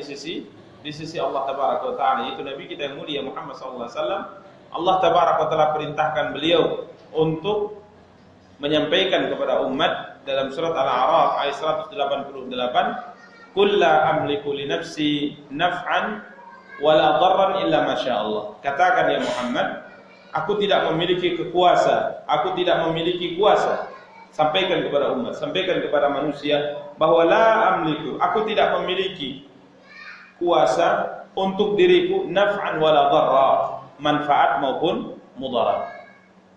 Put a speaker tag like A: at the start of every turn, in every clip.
A: di sisi Allah tabaraka wa taala, yaitu nabi kita yang mulia Muhammad sallallahu alaihi wasallam. Allah tabaraka wa taala perintahkan beliau untuk menyampaikan kepada umat dalam surat Al-A'raf ayat 188, "Qul la amliku li nafsi naf'an wala dharran illa ma syaa Allah." Katakan ya Muhammad, aku tidak memiliki kuasa. Sampaikan kepada umat, sampaikan kepada manusia bahwa la amliku, aku tidak memiliki kuasa untuk diriku naf'an wala dharra, manfaat maupun mudarat.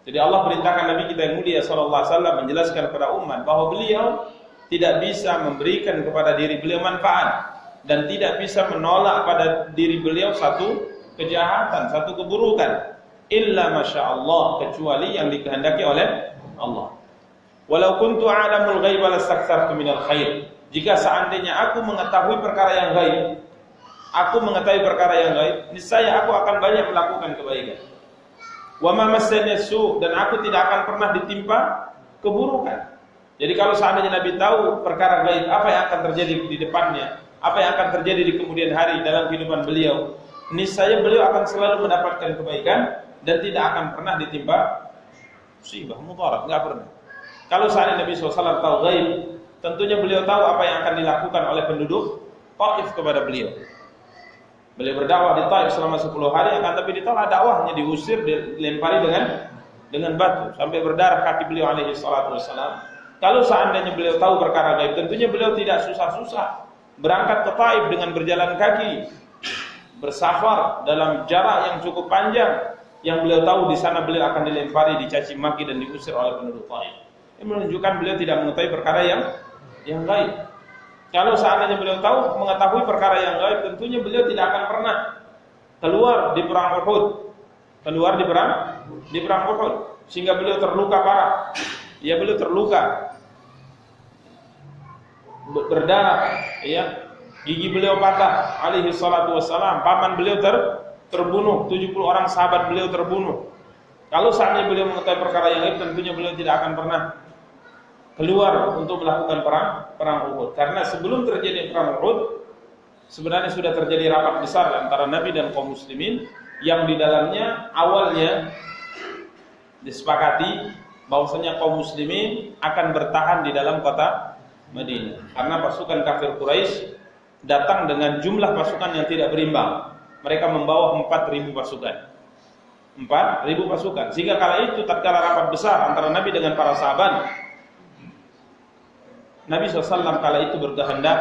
A: Jadi Allah perintahkan Nabi kita yang mulia sallallahu alaihi wasallam menjelaskan kepada umat bahwa beliau tidak bisa memberikan kepada diri beliau manfaat dan tidak bisa menolak pada diri beliau satu kejahatan, satu keburukan, illa masyaallah, kecuali yang dikehendaki oleh Allah. Walau kuntu a'lamul ghaiba lastakthartu minal khair. Jika seandainya aku mengetahui perkara yang gaib, niscaya aku akan banyak melakukan kebaikan. Wa ma massani su, dan aku tidak akan pernah ditimpa keburukan. Jadi kalau seandainya Nabi tahu perkara gaib, apa yang akan terjadi di depannya, apa yang akan terjadi di kemudian hari dalam kehidupan beliau, niscaya beliau akan selalu mendapatkan kebaikan dan tidak akan pernah ditimpa musibah, mudarat, enggak pernah. Kalau seandainya Nabi SAW tahu gaib, tentunya beliau tahu apa yang akan dilakukan oleh penduduk Taif kepada beliau. Beliau berdakwah di Taif selama 10 hari, akan tapi ditolak dakwahnya, diusir, dilempari dengan batu sampai berdarah kaki beliau alaihi salatu wassalam. Kalau seandainya beliau tahu perkara gaib, tentunya beliau tidak susah-susah berangkat ke Taif dengan berjalan kaki, bersafar dalam jarak yang cukup panjang, yang beliau tahu di sana beliau akan dilempari, dicaci maki dan diusir oleh penduduk Taif. Ini menunjukkan beliau tidak mengetahui perkara yang gaib. Kalau seandainya beliau mengetahui perkara yang gaib, tentunya beliau tidak akan pernah keluar di perang Uhud. Sehingga beliau terluka parah. Ya, beliau terluka, berdarah, ya. Gigi beliau patah alaihi salatu wassalam. Paman beliau terbunuh, 70 orang sahabat beliau terbunuh. Kalau seandainya beliau mengetahui perkara yang gaib, tentunya beliau tidak akan pernah keluar untuk melakukan perang Uhud. Karena sebelum terjadi perang Uhud, sebenarnya sudah terjadi rapat besar antara Nabi dan kaum muslimin, yang di dalamnya awalnya disepakati bahwasanya kaum muslimin akan bertahan di dalam kota Madinah. Karena pasukan kafir Quraisy datang dengan jumlah pasukan yang tidak berimbang. Mereka membawa 4.000 pasukan. 4.000 pasukan. Sehingga kala itu tatkala rapat besar antara Nabi dengan para sahabat, Nabi SAW kala itu berkehendak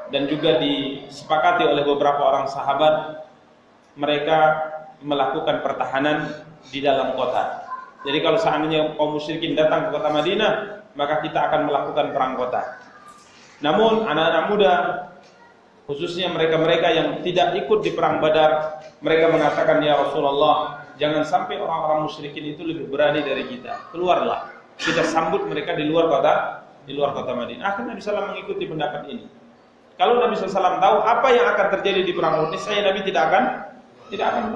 A: dan juga disepakati oleh beberapa orang sahabat, mereka melakukan pertahanan di dalam kota. Jadi kalau seandainya kaum musyrikin datang ke kota Madinah, maka kita akan melakukan perang kota. Namun anak-anak muda, khususnya mereka-mereka yang tidak ikut di perang Badar, mereka mengatakan, "Ya Rasulullah, jangan sampai orang-orang musyrikin itu lebih berani dari kita. Keluarlah, kita sambut mereka di luar kota Madinah." Akhirnya Nabi SAW mengikuti pendapat ini. Kalau Nabi SAW tahu apa yang akan terjadi di perang Uhud, saya Nabi tidak akan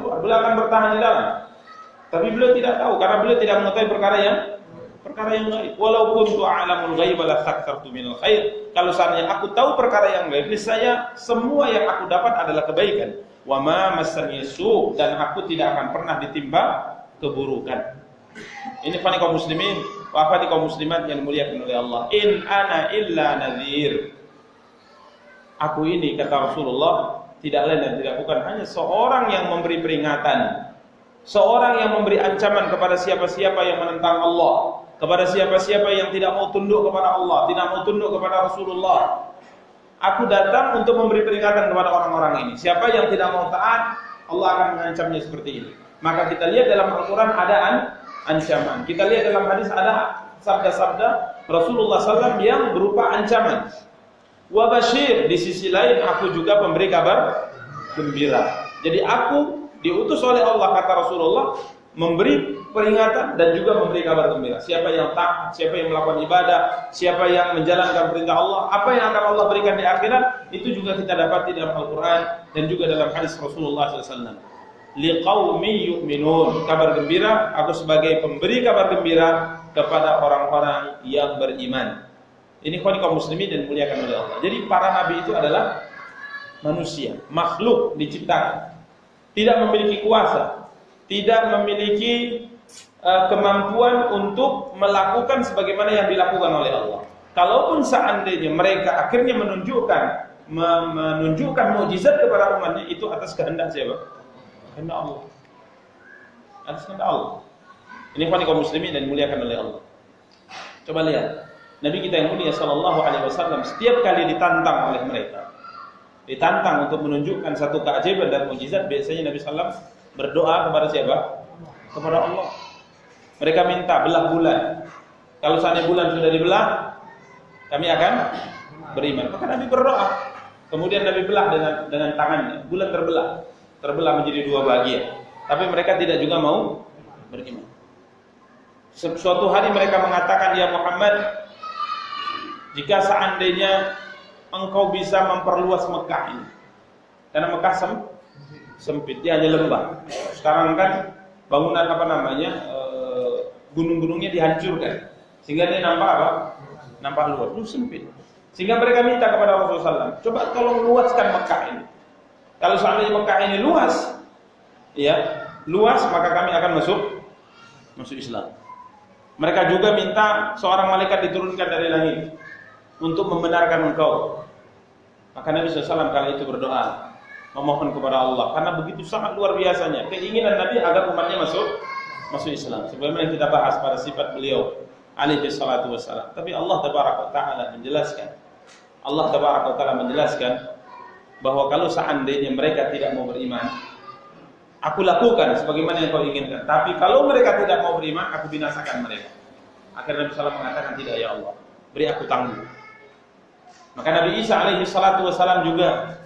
A: keluar. Beliau akan bertahan di dalam. Tapi beliau tidak tahu karena beliau tidak mengetahui perkara yang gaib. Walaupun kuntu a'lamul ghaiba lastakthartu minal khair. Kalau seandainya aku tahu perkara yang gaib, niscaya semua yang aku dapat adalah kebaikan. Wa ma massani su, dan aku tidak akan pernah ditimpa keburukan. Ini fani kaum muslimin, wa fani kaum muslimat yang dimuliakan oleh Allah. In ana illa nadhir. Aku ini, kata Rasulullah, tidak lain dan tidak bukan hanya seorang yang memberi peringatan, seorang yang memberi ancaman kepada siapa-siapa yang menentang Allah, kepada siapa-siapa yang tidak mau tunduk kepada Allah, tidak mau tunduk kepada Rasulullah. Aku datang untuk memberi peringatan kepada orang-orang ini. Siapa yang tidak mau taat, Allah akan mengancamnya seperti ini. Maka kita lihat dalam Al-Quran ada ancaman. Kita lihat dalam hadis ada sabda-sabda Rasulullah SAW yang berupa ancaman. Wa basyir, di sisi lain aku juga memberi kabar gembira. Jadi aku diutus oleh Allah, kata Rasulullah, memberi peringatan dan juga memberi kabar gembira. Siapa yang taat, siapa yang melakukan ibadah, siapa yang menjalankan perintah Allah, apa yang akan Allah berikan di akhirat, itu juga kita dapati dalam Al-Quran dan juga dalam hadis Rasulullah SAW. Liqaumi yu'minun, kabar gembira, aku sebagai pemberi kabar gembira kepada orang-orang yang beriman. Ini kaum muslimin dan dimuliakan oleh Allah. Jadi para nabi itu adalah manusia, makhluk diciptakan, tidak memiliki kuasa, tidak memiliki kemampuan untuk melakukan sebagaimana yang dilakukan oleh Allah. Kalaupun seandainya mereka akhirnya menunjukkan mukjizat kepada umatnya, itu atas kehendak siapa? Kehendak Allah. Atas kehendak Allah. Ini kaum muslimin dan dimuliakan oleh Allah. Coba lihat, Nabi kita yang mulia sallallahu alaihi wasallam setiap kali ditantang oleh mereka, ditantang untuk menunjukkan satu keajaiban dan mukjizat, biasanya Nabi sallallahu berdoa kepada siapa? Kepada Allah. Mereka minta belah bulan. Kalau seandainya bulan sudah dibelah, kami akan beriman. Maka Nabi berdoa. Kemudian Nabi belah dengan tangannya. Bulan terbelah menjadi dua bagian. Tapi mereka tidak juga mau beriman. Suatu hari mereka mengatakan, ya Muhammad, jika seandainya engkau bisa memperluas Mekah ini, karena Mekah sempit, dia hanya lembah. Sekarang kan bangunan gunung-gunungnya dihancurkan, sehingga dia nampak apa? Nampak luas, itu sempit. Sehingga mereka minta kepada Rasulullah SAW, coba tolong luaskan Mekah ini. Kalau seandainya Mekah ini luas, maka kami akan masuk Islam. Mereka juga minta seorang malaikat diturunkan dari langit untuk membenarkan engkau. Maka Nabi SAW kala itu berdoa, memohon kepada Allah, karena begitu sangat luar biasanya keinginan Nabi agar umatnya masuk Islam. Sebagaimana yang kita bahas pada sifat beliau alaihi salatu wassalam. Tapi Allah tabaraka taala menjelaskan bahwa kalau seandainya mereka tidak mau beriman, aku lakukan sebagaimana yang kau inginkan. Tapi kalau mereka tidak mau beriman, aku binasakan mereka. Akhirnya Nabi SAW mengatakan, tidak ya Allah, beri aku tangguh. Maka Nabi Isa alaihi salatu wassalam juga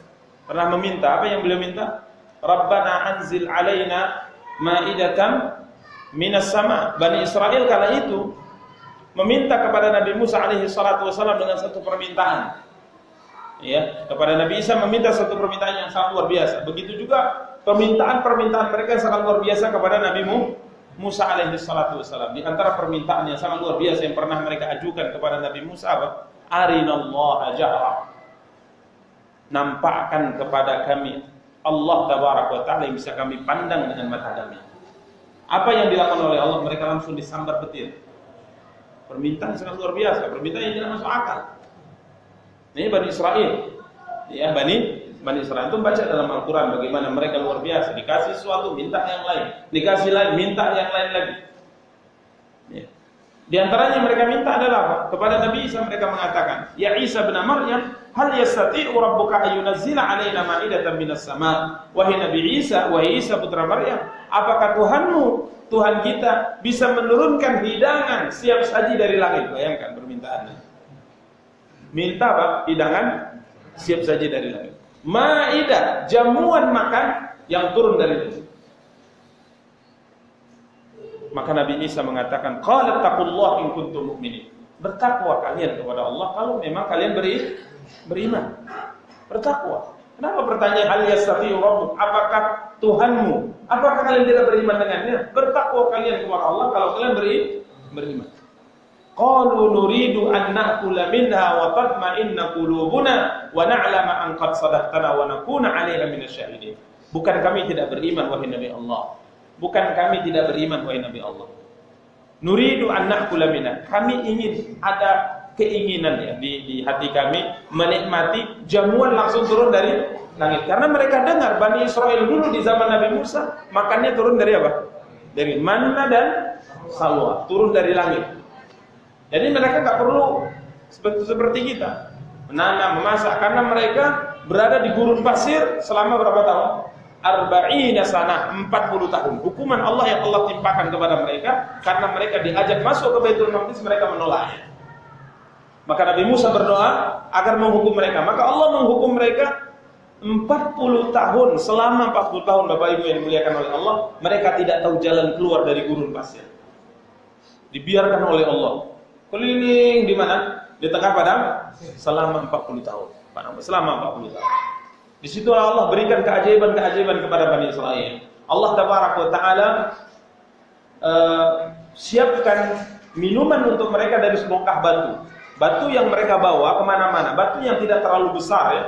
A: pernah meminta, apa yang beliau minta? Rabbana anzil alaina ma'idatan minas sama. Bani Israel kala itu meminta kepada Nabi Musa alaihi salatu wassalam dengan satu permintaan. Ya, kepada Nabi Isa meminta satu permintaan yang sangat luar biasa. Begitu juga permintaan mereka yang sangat luar biasa kepada Nabi Musa alaihi salatu wassalam. Di antara permintaan yang sangat luar biasa yang pernah mereka ajukan kepada Nabi Musa apa? Arinallaha jahra. Nampakkan kepada kami Allah tabaraka wa taala yang bisa kami pandang dengan mata kami. Apa yang dilakukan oleh Allah? Mereka langsung disambar petir. Permintaan sangat luar biasa, permintaan yang tidak masuk akal. Ini Bani Israel. Ya, Bani Israel itu baca dalam Al-Quran bagaimana mereka luar biasa. Dikasih sesuatu, minta yang lain. Dikasih lain, minta yang lain lagi. Ya. Di antaranya mereka minta adalah apa? Kepada Nabi Isa mereka mengatakan, Ya Isa bin Maryam, hal yastati'u rabbuka ayyunazzila alaina ma'idatan minas sama'. Wahai Nabi Isa, wahai Isa putra Maryam, apakah Tuhanmu, Tuhan kita bisa menurunkan hidangan siap saji dari langit? Bayangkan permintaannya. Minta apa? Hidangan siap saji dari langit. Ma'idah, jamuan makan yang turun dari langit. Maka Nabi Isa mengatakan, qala taqullah in kuntum mu'minin. Bertakwa kalian kepada Allah kalau memang kalian beriman. Bertakwa. Kenapa pertanyaan hal yastati'u rabbuk? Apakah Tuhanmu? Apakah kalian tidak beriman dengannya? Bertakwa kalian kepada Allah kalau kalian beriman. Qalu nuridu an na'kula minha wa tatma'inna qulubuna wa na'lama an qad sadaqtana wa nakuna 'alaiha minasyahidin. Bukan kami tidak beriman wahai Nabi Allah. Bukan kami tidak beriman wahai Nabi Allah. Nuridu an na'kula minha. Kami ingin ada keinginan ya di hati kami menikmati jamuan langsung turun dari langit. Karena mereka dengar Bani Israel dulu di zaman Nabi Musa makannya turun dari apa? Dari manna dan salwa, turun dari langit. Jadi mereka nggak perlu seperti kita menanam, memasak, karena mereka berada di gurun pasir selama berapa tahun? 40 sanah, 40 tahun. Hukuman Allah yang Allah timpakan kepada mereka karena mereka diajak masuk ke Baitul Maqdis, mereka menolaknya. Maka Nabi Musa berdoa agar menghukum mereka. Maka Allah menghukum mereka 40 tahun. Selama 40 tahun Bapak Ibu yang dimuliakan oleh Allah, mereka tidak tahu jalan keluar dari gurun pasir. Dibiarkan oleh Allah. Keliling di mana? Di tengah padang selama 40 tahun. Selama 40 tahun. Di situ Allah berikan keajaiban-keajaiban kepada Bani Israel. Allah Tabaraka wa Ta'ala siapkan minuman untuk mereka dari sebongkah batu. Batu yang mereka bawa kemana-mana. Batu yang tidak terlalu besar ya.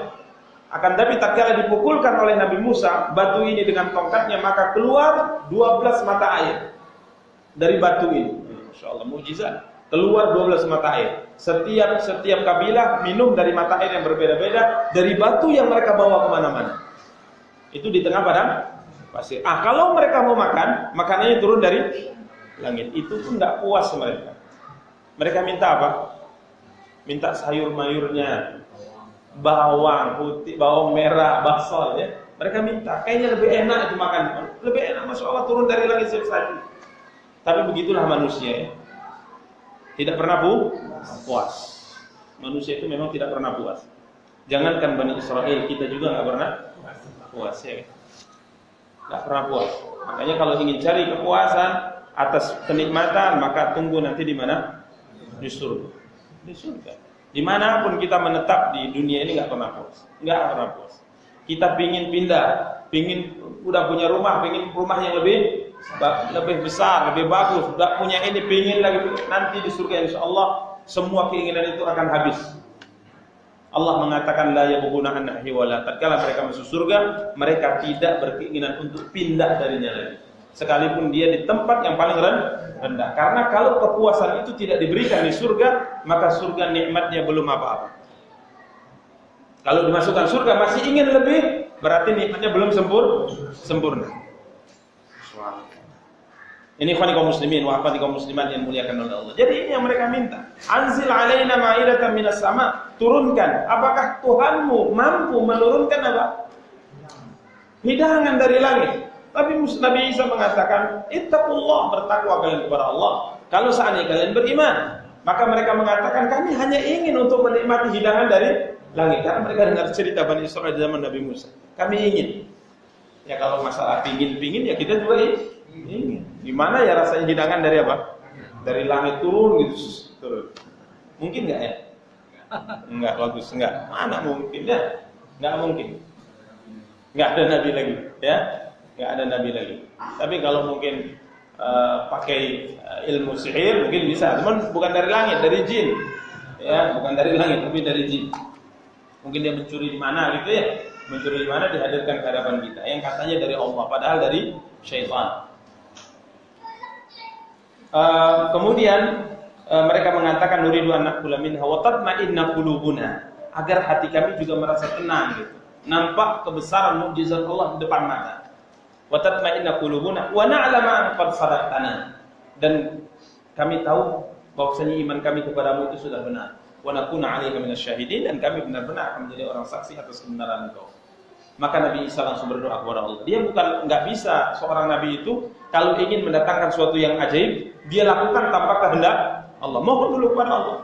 A: Akan tapi tatkala dipukulkan oleh Nabi Musa batu ini dengan tongkatnya, maka keluar 12 mata air dari batu ini. Masya Allah, mujizat. Keluar 12 mata air. Setiap kabilah minum dari mata air yang berbeda-beda dari batu yang mereka bawa kemana-mana. Itu di tengah padang pasir. Kalau mereka mau makan, makanannya turun dari langit. Itu pun tidak puas mereka. Mereka minta apa? Minta sayur mayurnya, bawang putih, bawang merah, bakso ya. Mereka minta, kayaknya lebih enak itu makan. Lebih enak, Masya Allah, turun dari langit saja. Tapi begitulah manusia ya. Tidak pernah puas. Manusia itu memang tidak pernah puas. Jangankan Bani Israel, kita juga nggak pernah puas ya. Nggak pernah puas. Makanya kalau ingin cari kepuasan atas kenikmatan, maka tunggu nanti di mana? Di surga. Di surga. Dimanapun kita menetap di dunia ini nggak pernah puas. Nggak pernah puas. Kita pingin pindah, pingin udah punya rumah, pingin rumah yang lebih besar, lebih bagus, udah punya ini, pingin lagi. Nanti di surga insya Allah semua keinginan itu akan habis. Allah mengatakan la yabghuna anha hiwala. Tatkala mereka masuk surga, mereka tidak berkeinginan untuk pindah darinya lagi. Sekalipun dia di tempat yang paling rendah. Karena kalau kepuasan itu tidak diberikan di surga, maka surga nikmatnya belum apa-apa. Kalau dimasukkan surga masih ingin lebih, berarti nikmatnya belum sempurna. Ini ikhwani kaum muslimin wa akhwati kaum muslimat yang muliakan oleh Allah. Jadi ini yang mereka minta. Anzil alaina ma'idatan minas sama. Turunkan. Apakah Tuhanmu mampu menurunkan apa? Hidangan dari langit. Tapi Nabi Isa mengatakan, ittaqullah, bertakwa kalian kepada Allah. Kalau seandainya kalian beriman, maka mereka mengatakan kami hanya ingin untuk menikmati hidangan dari langit. Karena mereka dengar cerita Bani Israil zaman Nabi Musa. Kami ingin. Ya kalau masalah pingin ya kita juga ingin. Gimana ya rasanya hidangan dari apa? Dari langit turun gitu, turun. Mungkin enggak ya? Enggak bagus, enggak. Mana mungkin ya? Enggak mungkin. Enggak ada nabi lagi, ya. Enggak ada nabi lagi. Tapi kalau mungkin pakai ilmu sihir mungkin bisa. Cuman bukan dari langit, dari jin. Ya, bukan dari langit tapi dari jin. Mungkin dia mencuri di mana gitu ya. Mencuri di mana dihadirkan ke hadapan kita. Yang katanya dari Allah padahal dari syaitan. Kemudian mereka mengatakan nuridu an naqula minha wa tatma'inna qulubuna, agar hati kami juga merasa tenang gitu. Nampak kebesaran mukjizat Allah di depan mata. Wa tatma'inna qulubuna wa na'lama an qad sadaqtana, dan kami tahu bahwasanya iman kami kepadamu itu sudah benar. Wa nakuna 'alaika minasyahidin, dan kami benar-benar akan menjadi orang saksi atas kebenaran Engkau. Maka Nabi Isa langsung berdoa kepada Allah. Dia nggak bisa seorang nabi itu kalau ingin mendatangkan sesuatu yang ajaib, dia lakukan tanpa kehendak Allah. Mohon dulu kepada Allah.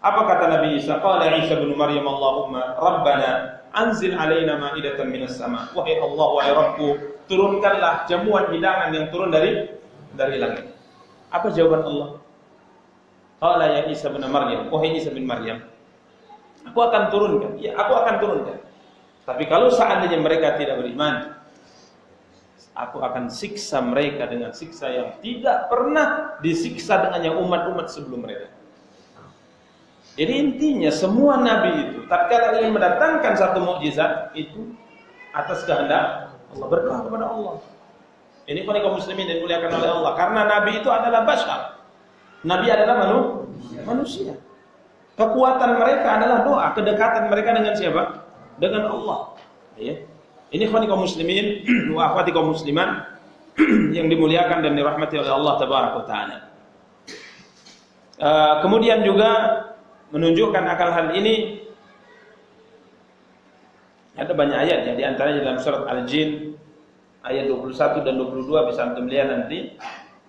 A: Apa kata Nabi Isa? Qala Isa bin Maryam, Allahumma Rabbana anzil alaina ma'idatan minas sama. Wahai Allah, wahai Rabbku, turunkanlah jamuan hidangan yang turun dari langit. Apa jawaban Allah? Qala ya Isa bin Maryam, wahai Isa bin Maryam, aku akan turunkan. Ya, aku akan turunkan. Tapi kalau seandainya mereka tidak beriman, aku akan siksa mereka dengan siksa yang tidak pernah disiksa dengannya umat-umat sebelum mereka. Jadi intinya semua nabi itu tatkala ingin mendatangkan satu mukjizat itu atas kehendak Allah, berdoa kepada Allah. Ini kaum muslimin yang dimuliakan oleh Allah, karena nabi itu adalah bashar. Nabi adalah manusia. Kekuatan mereka adalah doa, kedekatan mereka dengan siapa? Dengan Allah. Ya. Ini kaum muslimin wa akhwati kaum musliman yang dimuliakan dan dirahmati oleh Allah tabaraka wa taala. Kemudian juga menunjukkan akal hal ini ada banyak ayat ya, di antaranya dalam surat Al-Jin ayat 21 dan 22 bisa antum lihat nanti.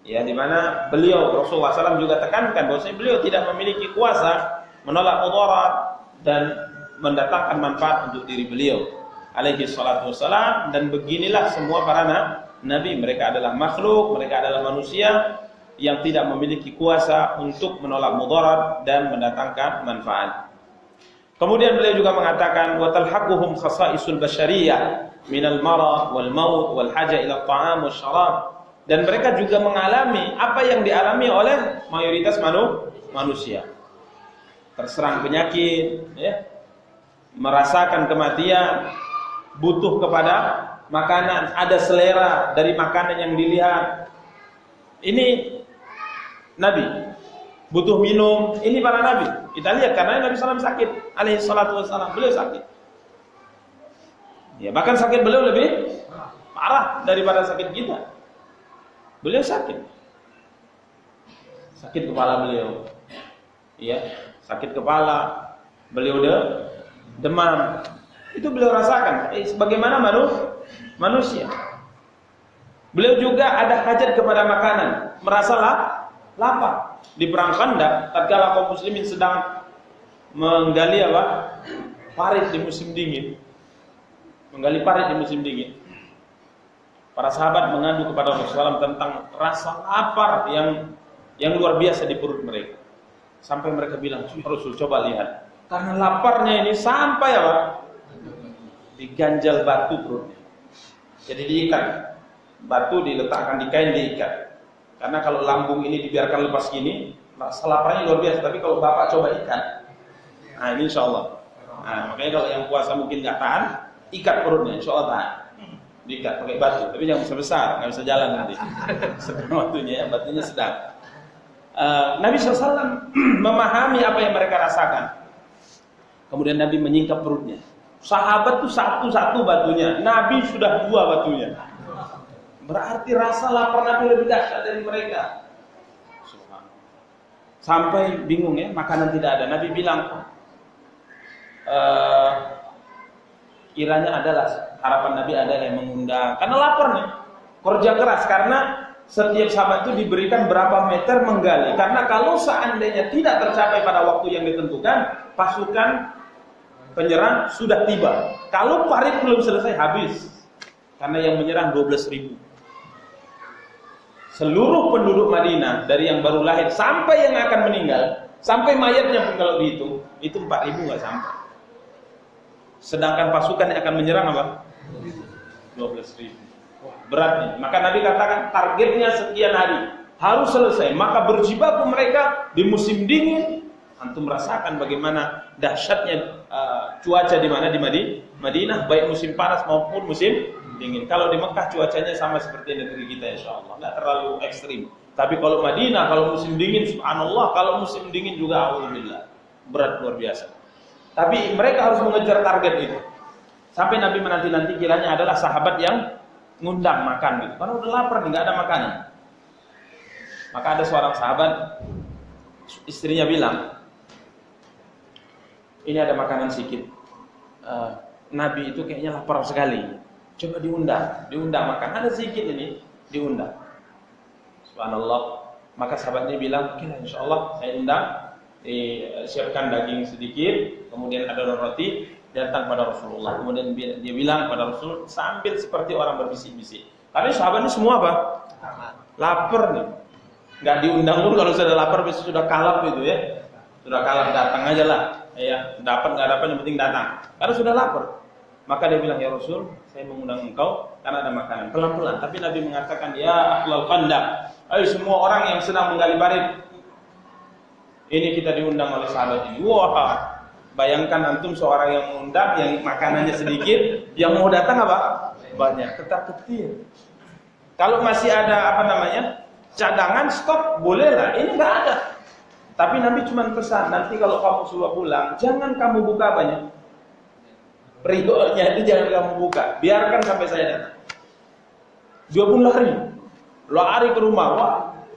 A: Ya, di mana beliau Rasulullah SAW juga tekankan bahwasanya beliau tidak memiliki kuasa menolak mudarat dan mendatangkan manfaat untuk diri beliau alaihi salatu wassalam. Dan beginilah semua para nabi, mereka adalah makhluk, mereka adalah manusia yang tidak memiliki kuasa untuk menolak mudarat dan mendatangkan manfaat. Kemudian beliau juga mengatakan wa talhaquhum khasa'isul basyariyah minal marad wal maut wal haja ila at-ta'am wasyarab, dan mereka juga mengalami apa yang dialami oleh mayoritas manusia. Terserang penyakit ya, merasakan kematian, butuh kepada makanan, ada selera dari makanan yang dilihat. Ini Nabi butuh minum, ini para Nabi. Kita lihat karena Nabi SAW sakit, alaihi salatu wassalam, beliau sakit. Ya, bahkan sakit beliau lebih parah daripada sakit kita. Beliau sakit. Sakit kepala beliau. Ya, sakit kepala. Beliau demam. Itu beliau rasakan sebagaimana manusia. Beliau juga ada hajat kepada makanan, merasa lapar. Di perang Khandaq, tatkala kaum muslimin sedang menggali parit di musim dingin. Menggali parit di musim dingin. Para sahabat mengadu kepada Rasulullah SAW tentang rasa lapar yang luar biasa di perut mereka. Sampai mereka bilang, Rasul coba lihat. Karena laparnya ini sampai diganjal batu perutnya. Jadi diikat. Batu diletakkan di kain, diikat. Karena kalau lambung ini dibiarkan lepas gini, rasa laparnya luar biasa. Tapi kalau bapak coba ikat, nah ini insya Allah. Nah, makanya kalau yang puasa mungkin nggak tahan, ikat perutnya, insya Allah tahan. Diikat pakai batu, tapi jangan besar-besar, nggak bisa jalan nanti. Sedang waktunya, ya, batunya sedang. Nabi SAW memahami apa yang mereka rasakan. Kemudian Nabi menyingkap perutnya. Sahabat tuh satu-satu batunya, Nabi sudah 2 batunya. Berarti rasa lapar Nabi lebih dahsyat dari mereka. Sampai bingung ya, makanan tidak ada. Nabi bilang, kiranya adalah harapan Nabi adalah yang mengundang. Karena lapar nih, kerja keras. Karena setiap sahabat itu diberikan berapa meter menggali. Karena kalau seandainya tidak tercapai pada waktu yang ditentukan, pasukan penyerang sudah tiba. Kalau parit belum selesai, habis. Karena yang menyerang 12.000. Seluruh penduduk Madinah dari yang baru lahir sampai yang akan meninggal, sampai mayatnya pun kalau dihitung, itu 4.000 nggak sampai. Sedangkan pasukan yang akan menyerang apa? 12.000. Wah, berat nih. Maka Nabi katakan targetnya sekian hari harus selesai. Maka berjibaku mereka di musim dingin. Antum merasakan bagaimana dahsyatnya cuaca di mana di Madinah, baik musim panas maupun musim dingin. Kalau di Mekah cuacanya sama seperti negeri kita insyaallah, enggak terlalu ekstrim. Tapi kalau Madinah, kalau musim dingin subhanallah, kalau musim dingin juga alhamdulillah berat luar biasa. Tapi mereka harus mengejar target itu. Sampai Nabi menanti-nanti kiranya adalah sahabat yang ngundang makan gitu. Karena udah lapar nih, enggak ada makanan. Maka ada seorang sahabat, istrinya bilang, ini ada makanan sedikit. Nabi itu kayaknya lapar sekali. Coba diundang makan. Ada sedikit ini, diundang. Subhanallah. Maka sahabatnya bilang, oke, insyaallah saya undang. Siapkan daging sedikit, kemudian ada roti, datang pada Rasulullah. Kemudian dia bilang pada Rasul sambil seperti orang berbisik-bisik. Karena sahabat ini semua apa? Lapar nih. Enggak diundang pun kalau sudah lapar biasanya sudah kalap gitu ya. Sudah kalap, datang aja lah. Ya, dapat enggak dapat yang penting datang. Karena sudah lapar. Maka dia bilang, ya Rasul, saya mengundang engkau karena ada makanan. Pelan-pelan. Tapi Nabi mengatakan, ya ahlal Khandaq, ayo semua orang yang sedang menggali parit, ini kita diundang oleh sahabat ini. Wah, bayangkan antum seorang yang mengundang, yang makanannya sedikit, yang mau datang apa? Banyak. Ketar-ketir. Kalau masih ada cadangan, stok, bolehlah. Ini enggak ada. Tapi Nabi cuma pesan, nanti kalau kamu sudah pulang, jangan kamu buka banyak. Periuknya itu jangan kamu buka, biarkan sampai saya datang. Dia pun lari ke rumah. Wah,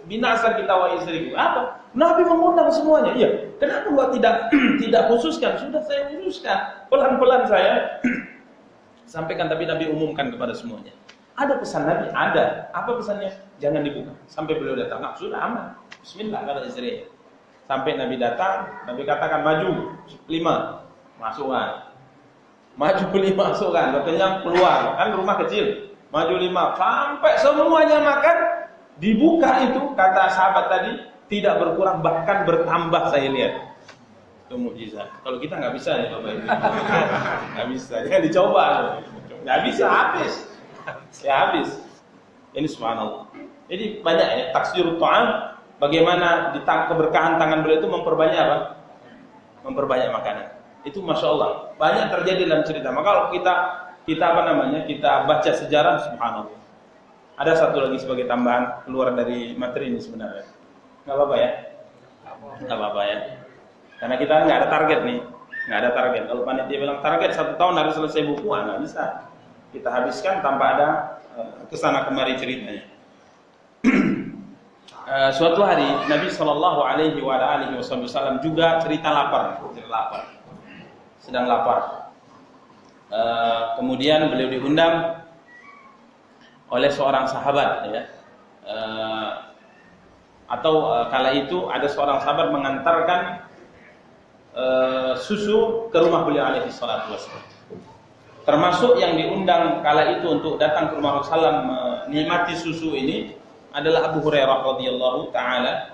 A: binasa kita wa istriku. Apa? Nabi mengundang semuanya. Iya. Kenapa gua tidak khususkan? Sudah saya khususkan. Pelan-pelan saya sampaikan, tapi Nabi umumkan kepada semuanya. Ada pesan Nabi? Ada. Apa pesannya? Jangan dibuka sampai beliau datang. Nah, sudah aman. Bismillah kata istrinya. Sampai Nabi datang, Nabi katakan maju 5 masukkan. Maju 5 masukkan, katanya keluar, kan rumah kecil. Maju 5 sampai semuanya makan, dibuka itu kata sahabat tadi tidak berkurang bahkan bertambah saya lihat. Itu mukjizat. Kalau kita nggak bisa ya Bapak Ibu. Nggak bisa, jangan dicoba. Nggak bisa habis. Ya habis. Ini subhanallah. Jadi banyak ya taksirut ta'am. Bagaimana di keberkahan tangan beliau itu memperbanyak apa? Memperbanyak makanan. Itu masya Allah banyak terjadi dalam cerita. Maka kalau kita kita baca sejarah, subhanallah. Ada satu lagi sebagai tambahan keluar dari materi ini sebenarnya. Nggak apa-apa ya? Nggak apa-apa ya. Karena kita nggak ada target nih, nggak ada target. Kalau panitia bilang target 1 tahun harus selesai buku, nggak bisa. Kita habiskan tanpa ada kesana kemari ceritanya. Suatu hari Nabi Shallallahu Alaihi Wasallam juga cerita lapar, sedang lapar. Kemudian beliau diundang oleh seorang sahabat, ya. Kala itu ada seorang sahabat mengantarkan susu ke rumah beliau alaihi salatu wassalam. Termasuk yang diundang kala itu untuk datang ke rumah Rasulullah menikmati susu ini adalah Abu Hurairah radhiyallahu taala.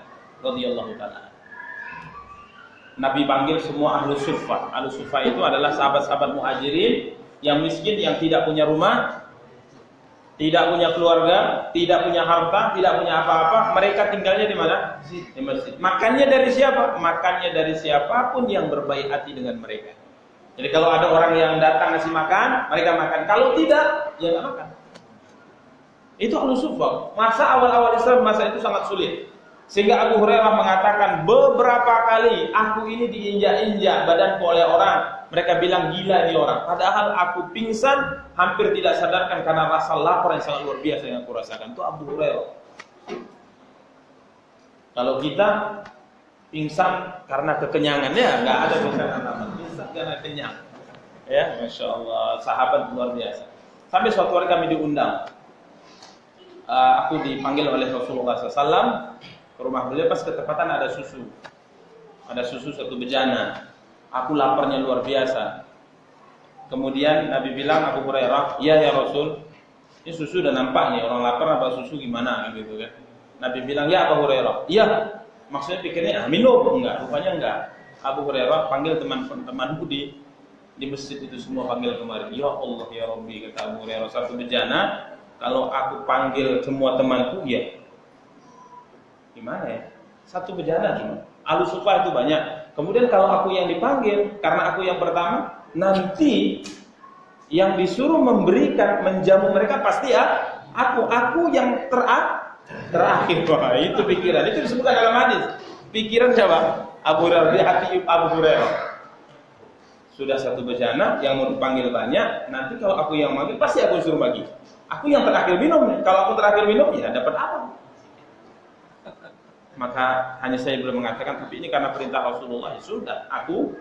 A: Nabi panggil semua ahlu suffah. Ahlu suffah itu adalah sahabat-sahabat muhajirin yang miskin, yang tidak punya rumah, tidak punya keluarga, tidak punya harta, tidak punya apa-apa. Mereka tinggalnya di mana? Di masjid. Makannya dari siapa? Makannya dari siapapun yang berbaik hati dengan mereka. Jadi kalau ada orang yang datang ngasih makan, mereka makan. Kalau tidak, ya nggak makan. Itu ahlu suffah. Masa awal-awal Islam, masa itu sangat sulit. Sehingga Abu Hurairah mengatakan, beberapa kali aku ini diinjak-injak badanku oleh orang. Mereka bilang gila ini orang. Padahal aku pingsan, hampir tidak sadarkan karena rasa lapar yang sangat luar biasa yang aku rasakan. Itu Abu Hurairah. Kalau kita pingsan karena kekenyangan, ya nggak ada pingsan karena kenyang. Ya, masya Allah, sahabat luar biasa. Sampai suatu hari kami diundang. Aku dipanggil oleh Rasulullah SAW ke rumah beliau, pas ketepatan ada susu. Ada susu 1 bejana. Aku laparnya luar biasa. Kemudian Nabi bilang, Abu Hurairah, iya ya Rasul, ini susu udah nampak nih, orang lapar apa susu gimana gitu kan. Nabi bilang, ya Abu Hurairah, iya. Maksudnya pikirnya, minum? Enggak, rupanya enggak. Abu Hurairah panggil teman-temanku di masjid itu semua, panggil kemarin. Ya Allah ya Rabbi, kata Abu Hurairah, 1 bejana, kalau aku panggil semua temanku, ya gimana ya? 1 bejana cuma. Ahlu suffah itu banyak. Kemudian kalau aku yang dipanggil, karena aku yang pertama, nanti yang disuruh memberikan, menjamu mereka pasti ya aku yang terakhir. Wah, itu pikiran. Itu disebutkan dalam hadis. Pikiran siapa? Abu Hurairah, di hati Abu Hurairah. Sudah 1 bejana, yang mau dipanggil banyak. Nanti kalau aku yang manggil, pasti aku suruh bagi. Aku yang terakhir minum. Kalau aku terakhir minum, ya dapat apa? Maka hanya saya belum mengatakan, tapi ini karena perintah Rasulullah, sudah aku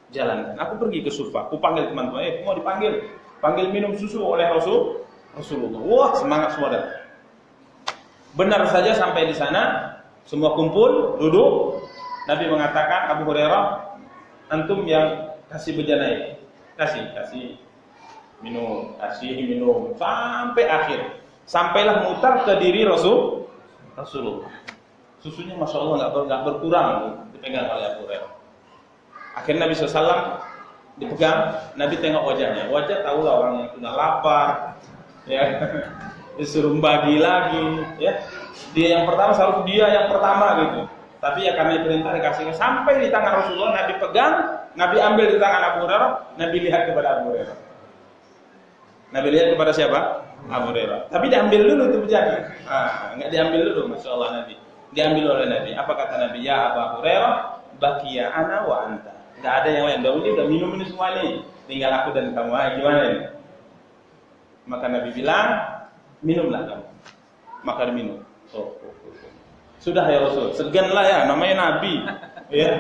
A: jalankan. Aku pergi ke Suffah, aku panggil teman-teman, mau dipanggil, panggil minum susu oleh Rasulullah. Wah, semangat semua datang. Benar saja sampai di sana, semua kumpul, duduk. Nabi mengatakan, Abu Hurairah, antum yang kasih bejana ini, kasih minum, sampai akhir. Sampailah mutar ke diri Rasulullah. Susunya masya Allah nggak berkurang, dipegang oleh Abu Hurairah. Akhirnya Nabi SAW dipegang, Nabi tengok wajahnya. Wajah tahulah orang yang sudah lapar, ya, disuruh bagi lagi, ya. Dia yang pertama selalu dia yang pertama gitu. Tapi ya karena perintah dikasihnya sampai di tangan Rasulullah, Nabi pegang, Nabi ambil di tangan Abu Hurairah, Nabi lihat kepada Abu Hurairah. Nabi lihat kepada siapa? Abu Hurairah. Tapi diambil dulu itu bejana. Nggak diambil dulu, masya Allah Nabi. Diambil oleh Nabi. Apa kata Nabi? Ya Abu Hurairah, baqiya ana wa anta. Enggak ada yang lain. Dahulu udah minum ini semua nih. Tinggal aku dan kamu. Gimana ini? Maka Nabi bilang, minumlah kamu. Maka diminum. Sudah ya Rasul. Seganlah ya, namanya Nabi. Ya.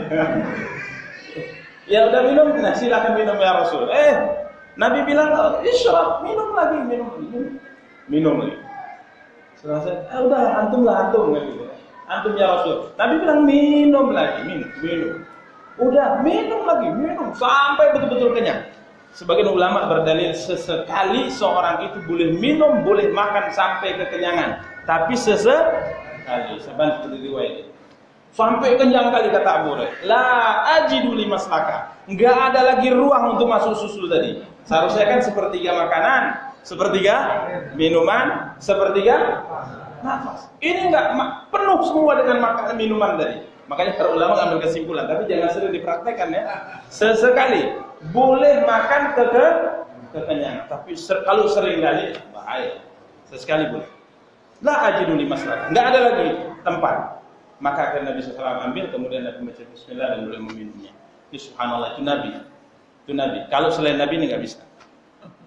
A: Ya udah minum. Nah, silakan minum ya Rasul. Nabi bilang, isyrab, minum lagi. Minum lagi. Selesai. Udah antum gitu. Antum ya Rasul. Nabi bilang minum lagi, minum. Udah minum lagi, sampai betul-betul kenyang. Sebagian ulama berdalil sesekali seorang itu boleh minum, boleh makan sampai kekenyangan. Tapi sesekali, sebantu riwayat. Sampai kenyang kali kata Abu Hurairah. La ajidu limaslaka. Enggak ada lagi ruang untuk masuk susu tadi. Seharusnya kan sepertiga makanan, sepertiga minuman, sepertiga nafas. Ini enggak penuh semua dengan makanan minuman tadi. Makanya para ulama ambil kesimpulan, tapi jangan sering dipraktekkan ya. Sesekali boleh makan kekenyangan. Tapi kalau sering kali bahaya. Sesekali boleh. La ajidu li maslahat. Enggak ada lagi tempat. Maka akan Nabi SAW ambil, kemudian Nabi baca bismillah dan mulai meminumnya. Ini subhanallah, itu Nabi. Itu Nabi. Kalau selain Nabi ini enggak bisa.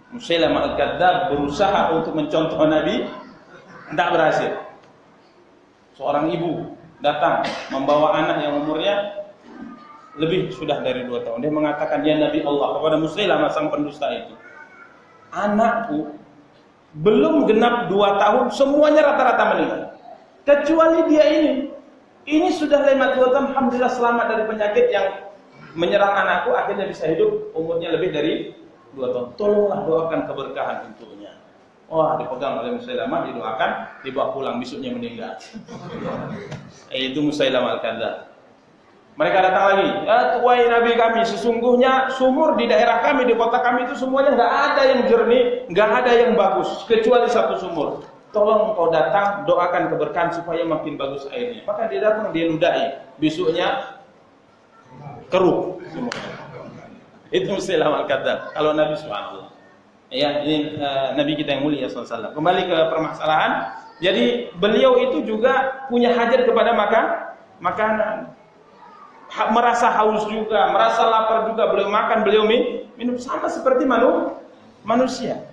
A: Musailamah al-Kadzdzab berusaha untuk mencontoh Nabi, tidak berhasil. Seorang ibu datang membawa anak yang umurnya lebih sudah dari 2 tahun. Dia mengatakan, ya Nabi Allah, kepada Musailamah sang pendusta itu, anakku belum genap 2 tahun, semuanya rata-rata meninggal. Kecuali dia ini. Ini sudah lewat 2 tahun, alhamdulillah selamat dari penyakit yang menyerang anakku, akhirnya bisa hidup umurnya lebih dari 2 tahun. Tolonglah doakan keberkahan untuknya. Wah, dipegang oleh Musailamah, didoakan, dibawa pulang, besoknya meninggal. Itu Musailamah al-Kadzdzab. Mereka datang lagi, ya wahai Nabi kami, sesungguhnya sumur di daerah kami, di kota kami itu semuanya nggak ada yang jernih, nggak ada yang bagus, kecuali satu sumur. Tolong engkau datang, doakan keberkahan supaya makin bagus airnya. Maka dia datang, dia ludahi, besoknya keruh sumur. Itu Musailamah al-Kadzdzab. Kalau Nabi subhanallah. Ya, ini Nabi kita yang mulia sallallahu. Kembali ke permasalahan. Jadi beliau itu juga punya hajat kepada makanan. Merasa haus juga, merasa lapar juga, beliau makan, beliau minum sama seperti manusia.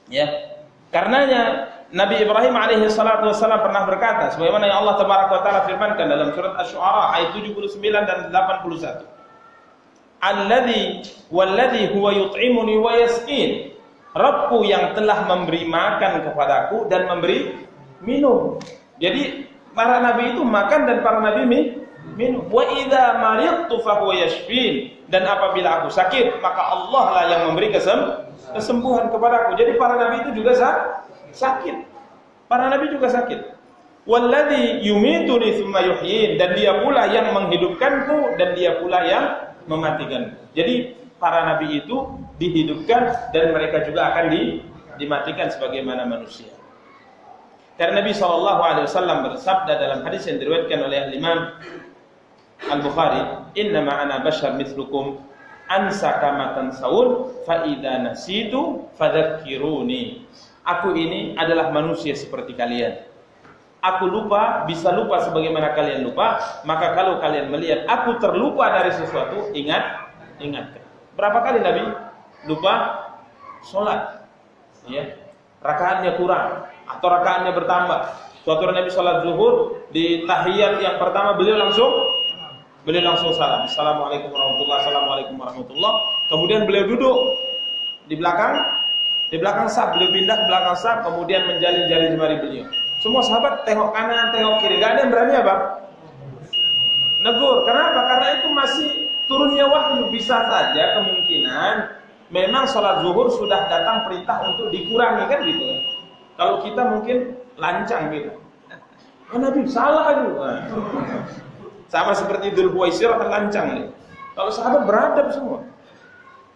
A: Ya. Karenanya Nabi Ibrahim alaihi salatu wasallam pernah berkata sebagaimana yang Allah tabaraka wa taala firmankan dalam surat Asy-Syu'ara ayat 79 dan 81. Walladzi huwa yut'imuni wa yasqin. Rabbku yang telah memberi makan kepadaku dan memberi minum. Jadi para nabi itu makan dan para nabi minum. Wa idza maridtu fa huwa yashfin. Dan apabila aku sakit, maka Allah lah yang memberi kesembuhan kepadaku. Jadi para nabi itu juga sakit. Para nabi juga sakit. Walladzi yumituni tsumma yuhyin. Dan dia pula yang menghidupkanku dan dia pula yang mematikan. Jadi para nabi itu dihidupkan dan mereka juga akan dimatikan sebagaimana manusia. Karena Nabi SAW bersabda dalam hadis yang diriwayatkan oleh Imam Al-Bukhari, "Innama ana bashar mithlukum ansa kama tansawun fa idza nasitu fadzakkiruni." Aku ini adalah manusia seperti kalian. Aku lupa, bisa lupa sebagaimana kalian lupa, maka kalau kalian melihat aku terlupa dari sesuatu, ingatkan. Berapa kali Nabi lupa sholat? Ya, rakaatnya kurang atau rakaatnya bertambah. Suatu Nabi sholat zuhur di tahiyat yang pertama beliau langsung salam. Assalamualaikum warahmatullahi, assalamualaikum warahmatullahi. Kemudian beliau duduk di belakang saf, beliau pindah ke belakang saf, kemudian menjalin jari jemari beliau. Semua sahabat tengok kanan, tengok kiri, gak ada yang berani apa? Negur. Kenapa? Karena itu masih turunnya wahyu. Bisa saja kemungkinan memang sholat zuhur sudah datang perintah untuk dikurangi, kan gitu. Kalau kita mungkin lancang gitu. Oh Nabi salah itu. Sama seperti Dzul Huwaisir akan lancang nih. Kalau sahabat beradab semua.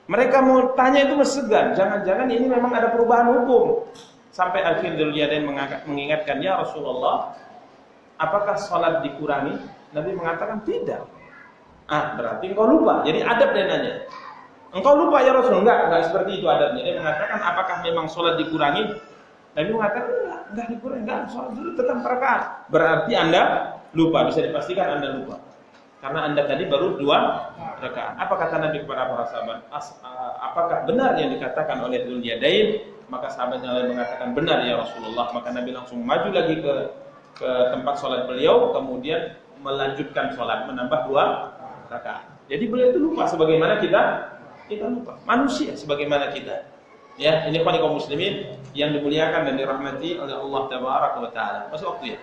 A: Mereka mau tanya itu masih segan. Jangan-jangan ini memang ada perubahan hukum. Sampai akhir Dzulyadain mengingatkan, ya Rasulullah, apakah sholat dikurangi? Nabi mengatakan tidak. Berarti engkau lupa. Jadi adab dia nanya. Engkau lupa ya Rasul? Enggak seperti itu adabnya. Dia mengatakan, apakah memang sholat dikurangi? Nabi mengatakan, enggak dikurangi. Enggak, sholat dulu tetap rakaat. Berarti Anda lupa. Bisa dipastikan Anda lupa. Karena Anda tadi baru 2 rakaat. Apa kata Nabi kepada para sahabat? Apakah benar yang dikatakan oleh Dzulyadain? Maka sahabatnya lain mengatakan benar ya Rasulullah. Maka Nabi langsung maju lagi ke tempat sholat beliau, kemudian melanjutkan sholat, menambah 2 rakaat. Jadi beliau itu lupa sebagaimana kita lupa. Manusia sebagaimana kita. Ya, ini kaum muslimin yang dimuliakan dan dirahmati oleh Allah Tabaraka wa Taala. Masuk waktu ya?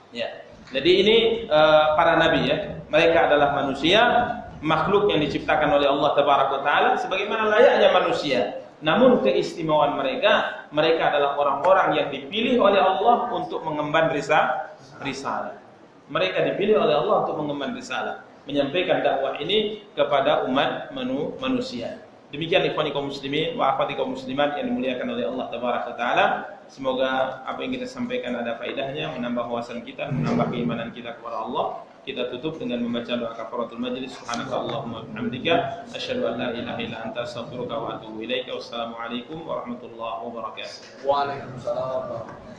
A: Ya. Jadi ini para nabi ya. Mereka adalah manusia, makhluk yang diciptakan oleh Allah Tabaraka wa Taala sebagaimana layaknya manusia. Namun keistimewaan mereka adalah orang-orang yang dipilih oleh Allah untuk mengemban risalah. Mereka dipilih oleh Allah untuk mengemban risalah, menyampaikan dakwah ini kepada umat manusia. Demikian ikhwani kaum muslimin wa akhwati kaum muslimat yang dimuliakan oleh Allah Tabaraka taala. Semoga apa yang kita sampaikan ada faedahnya, menambah wawasan kita, menambah keimanan kita kepada Allah. kita tutup dengan membaca doa kafaratul majlis. Subhanakallahumma wa bihamdika asyhadu an la ilaha illa anta astaghfiruka wa atubu ilaika. Wassalamualaikum warahmatullahi wabarakatuh.
B: Waalaikumsalam.